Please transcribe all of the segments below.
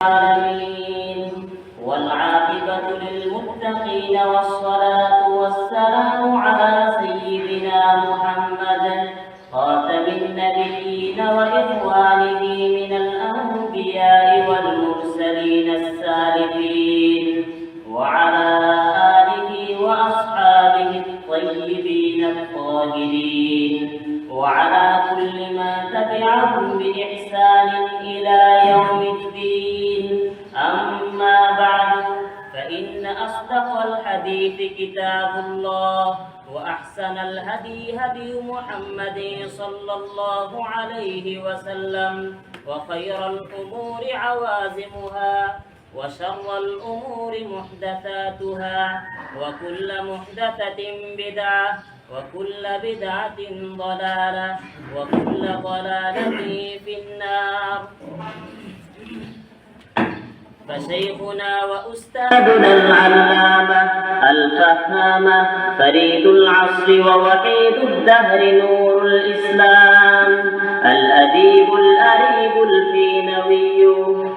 العالمين والعاقبة للمتقين والصلاة والسلام على سيدنا محمد خاتم النبيين وإخوانه من الأنبياء والمرسلين السالفين وعلى آله وأصحابه الطيبين الطاهرين وعلى كل من تبعهم بإحسان إلى يوم الدين. أما بعد، فإن أصدق الحديث كتاب الله، وأحسن الهدي هدي محمد صلى الله عليه وسلم، وخير الأمور عوازمها، وشر الأمور محدثاتها، وكل محدثة بدعة، وكل بدعة ضلالة، وكل ضلالة في النار. فشيخنا وأستاذنا العلامة الفهامة فريد العصر ووحيد الدهر نور الإسلام الأديب الأريب الفينوي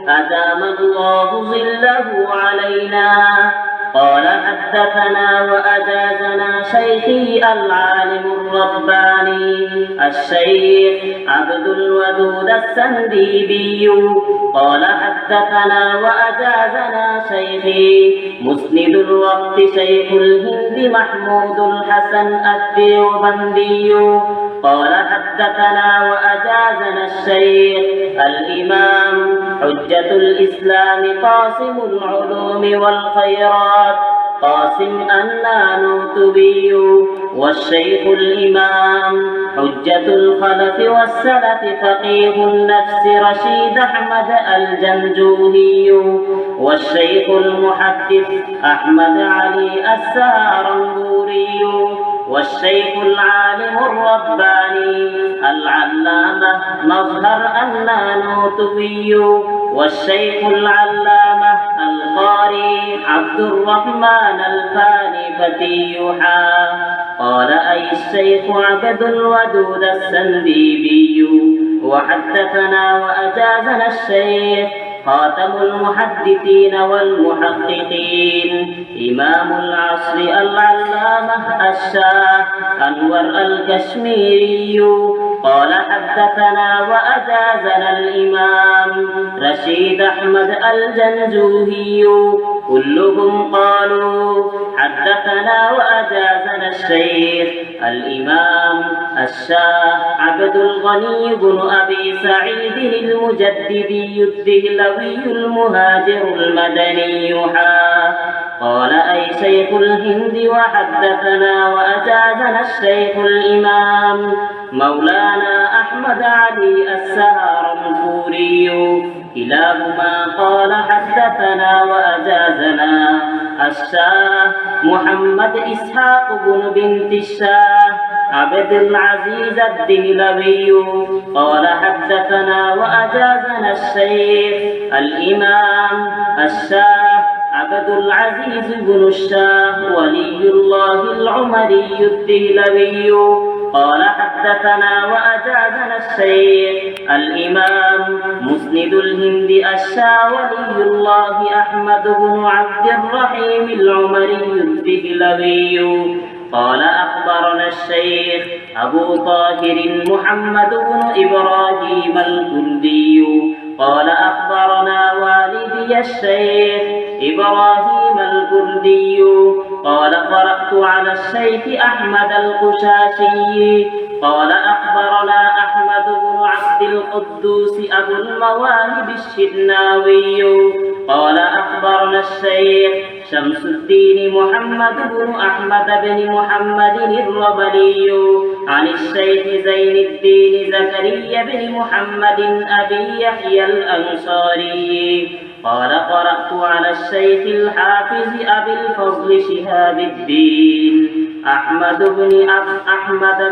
أدام الله ظله علينا قال: حدثنا وأجازنا شيخي العالم الرباني الشيخ عبد الودود السنديبي قال: حدثنا وأجازنا شيخي مسند الوقت شيخ الهند محمود الحسن الديوبندي قال: حدثنا وأجازنا الشيخ الإمام حجة الإسلام قاسم العلوم والخيرات قاسم النانوتبي والشيخ الإمام حجة الخلف والسلف فقيه النفس رشيد أحمد الجنجوهي والشيخ المحدث أحمد علي السهرنبوري والشيخ العالم الرباني العلامة مظهر النانوتبي والشيخ العلامة القاري عبد الرحمن الفاني فتيحا قال: أي الشيخ عبد الودود السنديبي. وحدثنا وأجازنا الشيخ خاتم المحدثين والمحققين إمام العصر العلامة الشاه أنور الكشميري قال: حدثنا وأجازنا الإمام رشيد أحمد الجنجوهي كلهم قالوا: حدثنا وأجازنا الشيخ الإمام الشاه عبد الغني بن أبي سعيد المجددي الدهلوي المهاجر المدني قال: أي شيخ الهند. وحدثنا وأجازنا الشيخ الإمام مولانا أحمد علي السهرنبوري كلاهما قال: حدثنا وأجازنا الشاه محمد إسحاق بن بنت الشاه عبد العزيز الدهلوي قال: حدثنا وأجازنا الشيخ الإمام الشاه عبد العزيز بن الشاه ولي الله العمري الدهلوي قال: حدثنا وأجازنا الشيخ الإمام مسند الهند الشاه ولي الله أحمد بن عبد الرحيم العمري الدهلوي قال: أخبرنا الشيخ أبو طاهر محمد بن إبراهيم الكردي قال: أخبرنا والدي الشيخ إبراهيم الكردي قال: قرأت على الشيخ أحمد القشاشي قال: أخبرنا أحمد بن عبد القدوس أبو المواهب الشناوي قال: أخبرنا الشيخ شمس الدين محمد بن أحمد بن محمد الربلي عن الشيخ زين الدين زكريا بن محمد أبي يحيى الأنصاري قال: قرأت على الشيخ الحافظ أبي الفضل شهاب الدين أحمد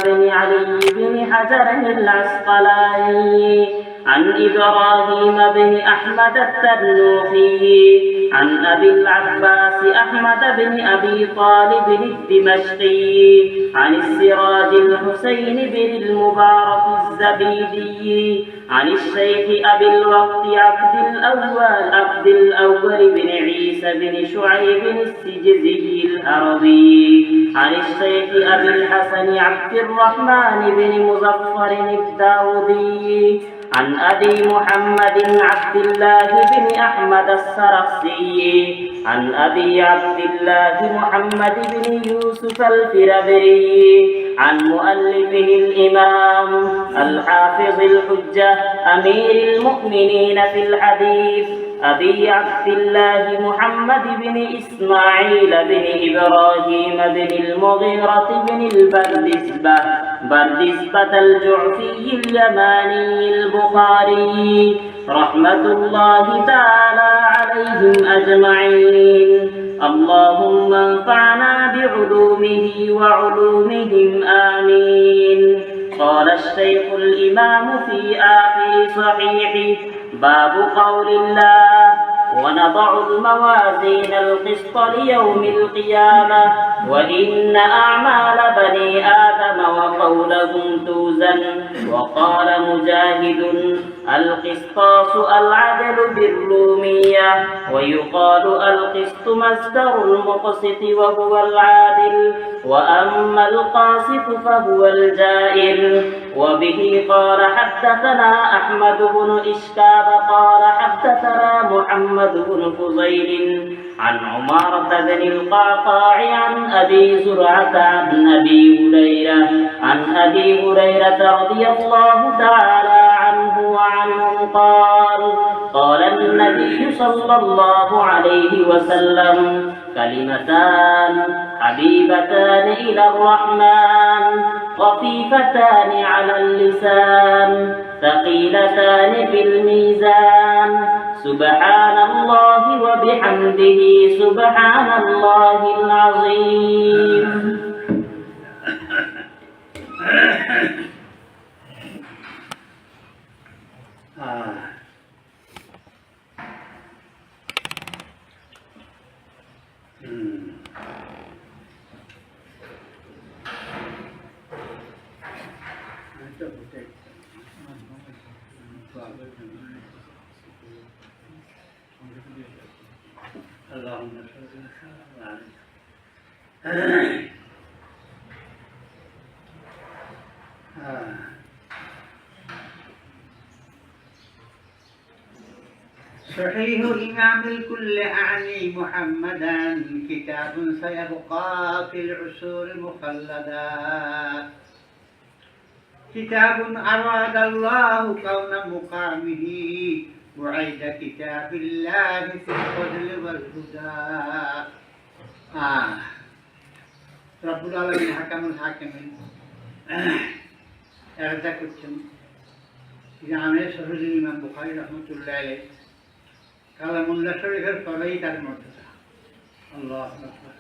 بن علي بن حجر العسقلاني عن إبراهيم بن أحمد التنوخي عن أبي العباس أحمد بن أبي طالب الدمشقي عن السراج الحسين بن المبارك الزبيدي عن الشيخ أبي الوقت عبد الأول بن عيسى بن شعيب السجزي الأرضي عن الشيخ أبي الحسن عبد الرحمن بن مظفر الداودي عن أبي محمد عبد الله بن أحمد السرخسي عن أبي عبد الله محمد بن يوسف الفربري عن مؤلفه الإمام الحافظ الحجة أمير المؤمنين في الحديث أبي عبد الله محمد بن إسماعيل بن إبراهيم بن المغيرة بن بردسبة الجعفي اليماني البخاري رحمة الله تعالى عليهم أجمعين. اللهم انفعنا بعلومه وعلومهم آمين. قال الشيخ الإمام في آخر صحيحه: باب قول الله: ونضع الموازين القسط ليوم القيامة وإن أعمال بني آدم وقولهم توزن. وقال مجاهد: القسطاس العدل بالرومية، ويقال القسط مصدر المقسط وهو العادل، وأما القاسط فهو الجائر. وبه قال حدثنا أحمد بن إشكاب قال حدثنا محمد بن فضيل عن عمارة بن القعقاع عن أبي زرعة عن أبي هريرة رضي الله تعالى عنه وعنهم قال النبي صلى الله عليه وسلم: كلمتان حبيبتان إلى الرحمن خفيفتان على اللسان ثقيلتان في الميزان سبحان الله وبحمده سبحان الله العظيم. اللهم صل على صحيح الإمام الكل أعني محمدا كتاب سيبقى في العصور المخلدا كتاب أراد الله كون مقامه وعيد كتاب الله في الفضل والهدى. رب العالمين حكم الحاكمين إرادة كتشم جامع صحيح الإمام بخاري رحمة الله عليه كلام الله شريف الفضل تر مرتضى. الله أكبر.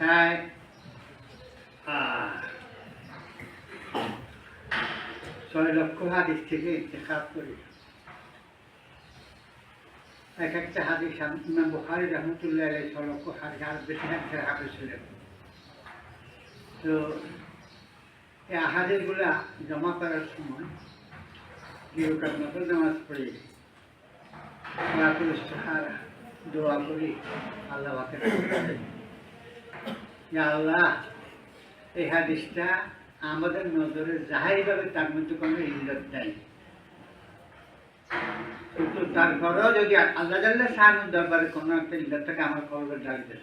هاي 6 লক্ষ হাদিস থেকে ইন্তেখাব করি। এক একটা হাদিস ইমাম বুখারী রাহমাতুল্লাহ আলাইহি 6 লক্ষ হাদিস আর বেশি হাদিস ছিলেন। তো এই হাদিসগুলো জমা করার সময় দুইরকম নফল নামাজ পড়ি, সালাতুল ইস্তিখারা দোয়া করি, আল্লাহ পাকের কাছে, ইয়া আল্লাহ এই হাদিসটা আমাদের নজরে জাহিরভাবে তার মধ্যে কোনো ইল্লত নাই, কিন্তু তারপরেও যদি আল্লাহ জাল্লাহ শানুর দরবারে কোনো একটা ইল্লত থাকে আমার কলবে ডাল দেন,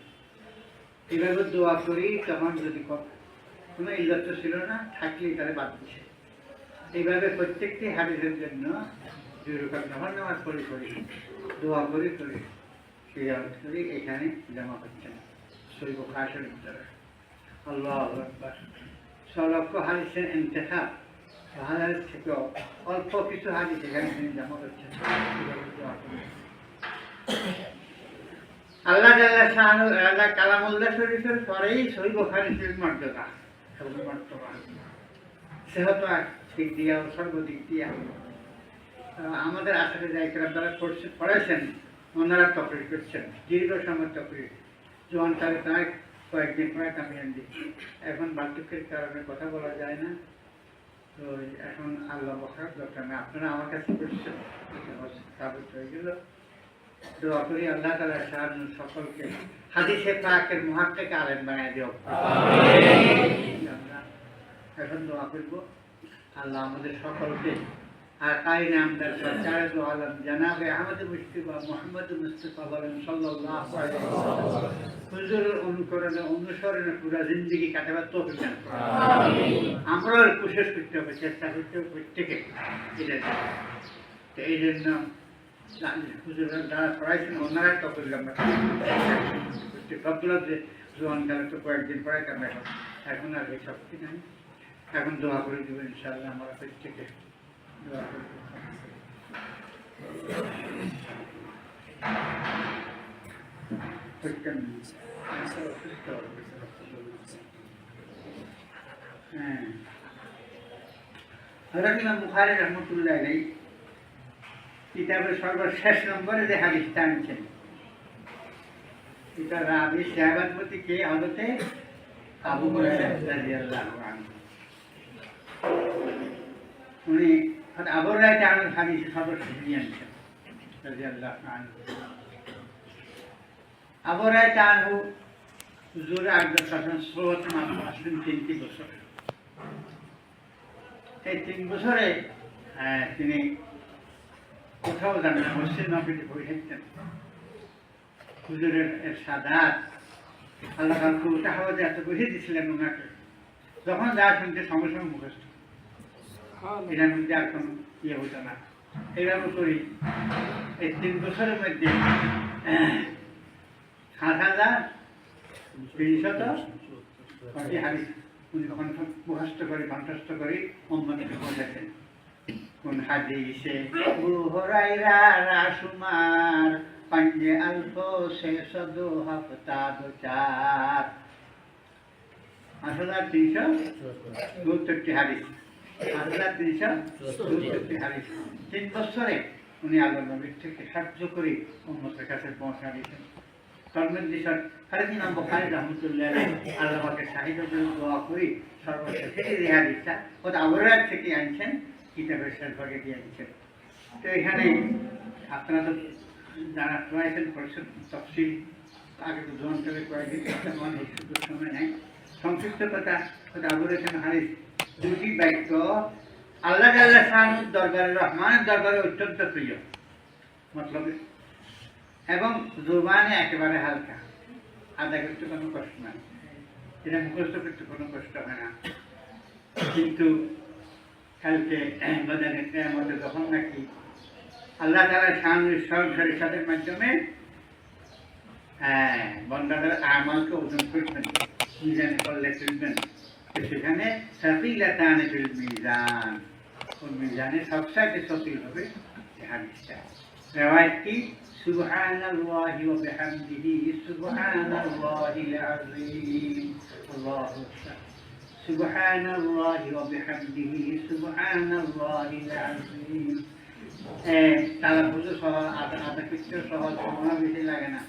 এইভাবে দোয়া করি। তখন যদি কোনো ইল্লত ছিল না থাকলেই তারা বাদ দিচ্ছে। এইভাবে প্রত্যেকটি হাদিসের জন্য 2 রাকাত নফল নামাজ পড়ি দোয়া করি সিয়ারত করি, এখানে জমা হচ্ছে না। সহিহ বুখারী শরীফের আল্লাহু আকবার। 6 লক্ষ হাদিসের ইন্তেখাব হাদিস থেকে অল্প কিছু হাদিস এখানে জমা হচ্ছে। আল্লাহ জাল্লাহ শানু রাজা কালামুল্লাহ শরীফের পরেই সহিহ বুখারী শরীফ মর্যাদা সেহত দিক দিয়া ও সর্বদিক দিয়া আমাদের আশাতে যাই যারা পড়েছেন ওনারা তকরির করছেন, দীর্ঘ সময় তকরির জোয়ান তারে তাই কয়েকদিন পরে কামিয়ে দিই। এখন বার্ধক্যের কারণে কথা বলা যায় না, তো এখন আল্লাহ বসার দরকার নেই। আপনারা আমার কাছে করছেন, সাবিত হয়ে গেল। দোয়া করি আল্লাহ তাআলা সাহায্য সকলকে হাদিসে পাকের মুহাক্কিক আলেম বানায় দিও। এখন দোয়া করব আল্লাহ আমাদের সকলকে আকাইন আমদার সরকার দো আলম জনাবে আহমদ মুস্তাফা মুহাম্মদ মুস্তাফা সাল্লাল্লাহু আলাইহি ওয়াসাল্লাম হুজুরের অনুসরণে পুরো জিন্দেগি কাটাবার তৌফিক দান করুন। আমরাও কোশিশ করতে হবে, চেষ্টা করতে হবে প্রত্যেকে। এই জন্য হুজুরের যারা পড়াইছেন ওনারাই তৌফিক আমরা সবগুলো যে জোয়ান কালে তো কয়েকদিন পড়াইতাম, এখন আর এই শক্তি নাই। এখন দোয়া করে দেবো ইনশাআল্লাহ আমরা প্রত্যেকে দোয়া করব। হযরত ইমাম বুখারী রাহমাতুল্লাহ আলাইহি কিতাবের সর্বশেষ নম্বরে যে হাদিসটা আনছেন, এটা রাবি সাহাবার প্রতি কে? হযরত আবু হুরায়রা রাদিয়াল্লাহু আনহু। উনি আবু হুরায়রা আনহুর হাদিস সর্বশেষ নিয়ে আনছেন রাদিয়াল্লাহু আনহু। আবু হুরায়রা আনহু হুজুরের আগে শাসন সর্বোত্তম আসলেন 3 বছর। এই 3 বছরে তিনি কোথাও যান না, মসজিদ নববীতে বসে থাকতেন। হুজুরের সাদাত আল্লাহ উল্টা হাওয়াতে এত বসে দিয়েছিলেন ওনাকে, যখন যা শুনতে সঙ্গে সঙ্গে মুখস্থ, এটার মধ্যে আর কোনো ইয়ে হতো না। এইভাবে করি এই 3 বছরের মধ্যে 7,300 হাদিস উনি মুখস্থ করে কণ্ঠস্থ করে উম্মতকে বোঝাতেন। কোন হাদিসে আবু হুরায়রা রাসুমার পাঞ্জে আলফো সে সদো হাফতা দো চার 8,372 হাদিস, 8,372 হাদিস 3 বছরে উনি আল্লাহ নবীর থেকে সাহায্য করে উম্মতের কাছে পৌঁছা দিয়েছেন। কর্মের হযরত ইমাম বুখারী রাহমাতুল্লাহ আলাইহি আল্লাহ পাকে সাহিত্য জন্য দোয়া করি সর্বশেষ এই হাদিসটা ওটা আবু হুরায়রা থেকে আনছেন, কিতাবের শেষ ভাগে দিয়ে দিচ্ছেন। তো এখানে আপনারা তো যারা পড়াইছেন পড়ছেন তফসিল আগে তো জোয়ান করে কয়েকদিন সময় নেই। সংক্ষিপ্ত কথা আবু হুরায়রা হাদিস 2টি বাক্য আল্লাহ তাআলা শানুর দরবারে রহমানের দরবারে অত্যন্ত প্রিয় মতলব, এবং জুবানে একেবারে হালকা, আদা করতে কোনো কষ্ট নাই, এটা মুখস্থ করতে কোনো কষ্ট হয় না। কিন্তু কালকে মধ্যে যখন নাকি আল্লাহ তাআলা শানুর শরীয়তের মাধ্যমে বান্দাদের আমালকে ওজন করবেন, মিজানে করলে চলবেন, সেখানে সাকিলাতান ফিল মিজান, ওই মিজানে সবচাইতে সকিল হবে হাদিসটা। রিওয়ায়াতটি সুবহানাল্লাহি ওয়া বিহামদিহি সুবহানাল্লাহিল আযীম, আল্লাহু আকবার, সুবহানাল্লাহি ওয়া বিহামদিহি সুবহানাল্লাহিল আযীম। তারা বুঝে সহজ, আদা কিছু সহজ, কোনো বেশি লাগে না।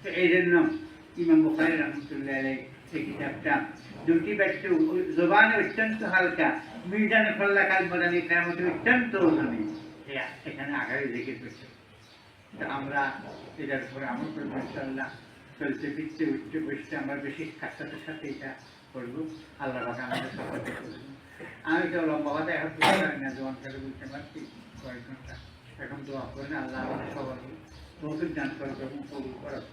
তো এই জন্য ইমাম বুখারী রাহমাতুল্লাহ আলাইহি এই কিতাবটা 2টি বাক্য জবানে অত্যন্ত হালকা, মিজানে ফল্লা কাল মদানি কিয়ামতে অত্যন্ত ওজনী, এখানে আগারে জিকির করছে। তো আমরা এটার উপরে আমল করবো ইনশাআল্লাহ। চলতে ফিরতে উঠতে বসতে আমরা বেশি কাজটার সাথে এটা করবো। আল্লাহ পাক আমাদের সকলকে করবো। আমি তো লম্বা কথা এখন বলতে পারি না, জোয়ান করে বলতে পারছি কয়েক ঘন্টা। এখন দোয়া করেন আল্লাহ আমাদের সবাইকে তৌফিক দান করবে এবং কবুল করবে।